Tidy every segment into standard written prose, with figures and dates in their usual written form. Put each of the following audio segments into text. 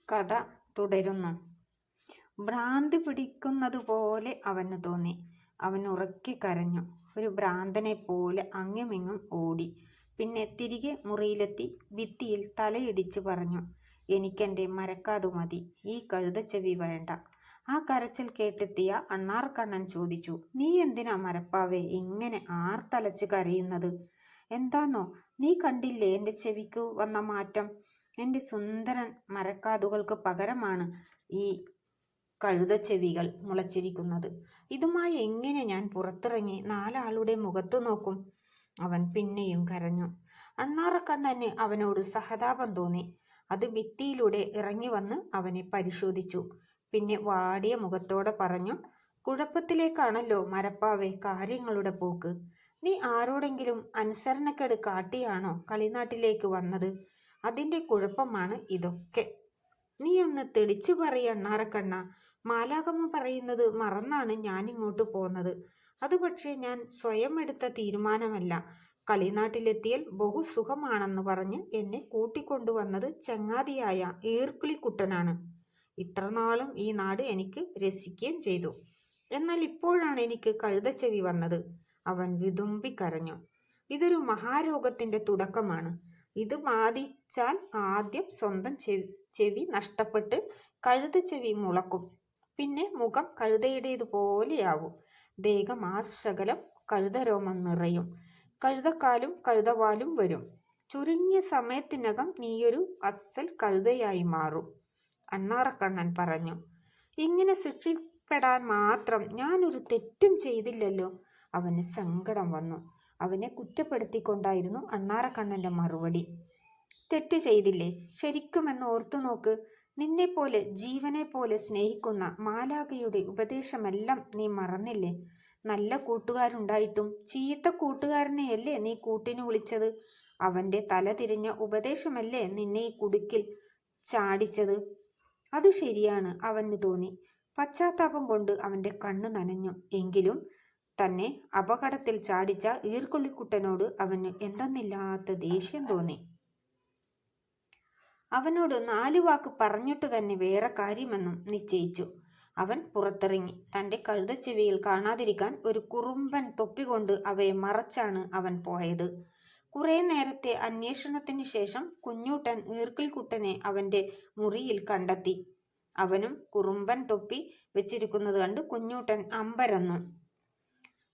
കഥ തുടരുന്നു. ഭ്രാന്തി പിടിക്കുന്നതുപോലെ അവന് തോന്നി. അവൻ ഉറക്കെ കരഞ്ഞു. ഒരു ഭ്രാന്തനെ പോലെ അങ്ങുമിങ്ങും ഓടി. പിന്നെ തിരികെ മുറിയിലെത്തി ഭിത്തിയിൽ തലയിടിച്ച് പറഞ്ഞു, എനിക്കെൻ്റെ മരക്കാതു മതി, ഈ കഴുതച്ചെവി വേണ്ട. ആ കരച്ചിൽ കേട്ടെത്തിയ അണ്ണാറക്കണ്ണൻ ചോദിച്ചു, നീ എന്തിനാ മരപ്പാവേ ഇങ്ങനെ ആർത്തലച്ച് കരയുന്നത്? എന്താന്നോ, നീ കണ്ടില്ലേ എൻ്റെ ചെവിക്കു വന്ന മാറ്റം? എൻ്റെ സുന്ദരൻ മരക്കാതുകൾക്ക് പകരമാണ് ഈ കഴുതച്ചെവികൾ മുളച്ചിരിക്കുന്നത്. ഇതുമായി എങ്ങനെ ഞാൻ പുറത്തിറങ്ങി നാലാളുടെ മുഖത്തു നോക്കും? അവൻ പിന്നെയും കരഞ്ഞു. അണ്ണാറക്കണ്ണന് അവനോട് സഹതാപം തോന്നി. അത് ഭിത്തിയിലൂടെ ഇറങ്ങി വന്ന് അവനെ പരിശോധിച്ചു. പിന്നെ വാടിയ മുഖത്തോടെ പറഞ്ഞു, കുഴപ്പത്തിലേക്കാണല്ലോ മരപ്പാവേ കാര്യങ്ങളുടെ പോക്ക്. നീ ആരോടെങ്കിലും അനുസരണക്കേട് കാട്ടിയാണോ കളിനാട്ടിലേക്ക് വന്നത്? അതിൻ്റെ കുഴപ്പമാണ് ഇതൊക്കെ. നീ ഒന്ന് തെളിച്ചു പറയ അണ്ണാറക്കണ്ണ. മാലാഖമ്മ പറയുന്നത് മറന്നാണ് ഞാനിങ്ങോട്ട് പോന്നത്. അത് പക്ഷേ ഞാൻ സ്വയം എടുത്ത തീരുമാനമല്ല. കളിനാട്ടിലെത്തിയാൽ ബഹുസുഖമാണെന്ന് പറഞ്ഞ് എന്നെ കൂട്ടിക്കൊണ്ടുവന്നത് ചങ്ങാതിയായ ഈർക്കിളിക്കുട്ടനാണ്. ഇത്രനാളും ഈ നാട് എനിക്ക് രസിക്കുകയും ചെയ്തു. എന്നാൽ ഇപ്പോഴാണ് എനിക്ക് കഴുതച്ചെവി വന്നത്. അവൻ വിതുമ്പിക്കരഞ്ഞു. ഇതൊരു മഹാരോഗത്തിൻ്റെ തുടക്കമാണ്. ഇത് ബാധിച്ചാൽ ആദ്യം സ്വന്തം ചെവി നഷ്ടപ്പെട്ട് കഴുതച്ചെവി മുളക്കും. പിന്നെ മുഖം കഴുതയുടേതുപോലെയാവും. ദേഹമാസകലം കഴുതരോമം നിറയും. കഴുതക്കാലും കഴുതവാലും വരും. ചുരുങ്ങിയ സമയത്തിനകം നീയൊരു അസൽ കഴുതയായി മാറും, അണ്ണാറക്കണ്ണൻ പറഞ്ഞു. ഇങ്ങനെ ശിക്ഷിപ്പെടാൻ മാത്രം ഞാനൊരു തെറ്റും ചെയ്തില്ലല്ലോ. അവന് സങ്കടം വന്നു. അവനെ കുറ്റപ്പെടുത്തിക്കൊണ്ടായിരുന്നു അണ്ണാറക്കണ്ണൻ്റെ മറുപടി. തെറ്റു ചെയ്തില്ലേ? ശരിക്കുമെന്ന് ഓർത്തു നോക്ക്. നിന്നെപ്പോലെ ജീവനെ പോലെ സ്നേഹിക്കുന്ന മാലാഖയുടെ ഉപദേശമെല്ലാം നീ മറന്നില്ലേ? നല്ല കൂട്ടുകാരുണ്ടായിട്ടും ചീത്ത കൂട്ടുകാരനെയല്ലേ നീ കൂട്ടിന് വിളിച്ചത്? അവൻ്റെ തല തിരിഞ്ഞ ഉപദേശമല്ലേ നിന്നെ ഈ കുടുക്കിൽ ചാടിച്ചത്? അത് ശരിയാണ്, അവന് തോന്നി. പശ്ചാത്താപം കൊണ്ട് അവൻ്റെ കണ്ണ് നനഞ്ഞു. എങ്കിലും തന്നെ അപകടത്തിൽ ചാടിച്ച ഈർക്കിളിക്കുട്ടനോട് അവന് എന്തെന്നില്ലാത്ത ദേഷ്യം തോന്നി. അവനോട് 4 വാക്ക് പറഞ്ഞിട്ടു തന്നെ വേറെ കാര്യമെന്നും നിശ്ചയിച്ചു. അവൻ പുറത്തിറങ്ങി. തൻ്റെ കഴുതച്ചെവിയിൽ കാണാതിരിക്കാൻ ഒരു കുറുമ്പൻ തൊപ്പികൊണ്ട് അവയെ മറച്ചാണ് അവൻ പോയത്. കുറേ നേരത്തെ അന്വേഷണത്തിന് ശേഷം കുഞ്ഞൂട്ടൻ ഈർക്കിളിക്കുട്ടനെ അവൻ്റെ മുറിയിൽ കണ്ടെത്തി. അവനും കുറുമ്പൻ തൊപ്പി വെച്ചിരിക്കുന്നത് കണ്ട് കുഞ്ഞൂട്ടൻ അമ്പരന്നു.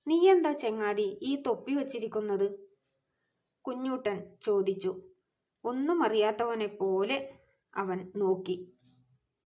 നീ എന്താ ചെങ്ങാതി ഈ തൊപ്പി വച്ചിരിക്കുന്നത്? കുഞ്ഞൂട്ടൻ ചോദിച്ചു. ഒന്നും അറിയാത്തവനെ പോലെ അവൻ നോക്കി.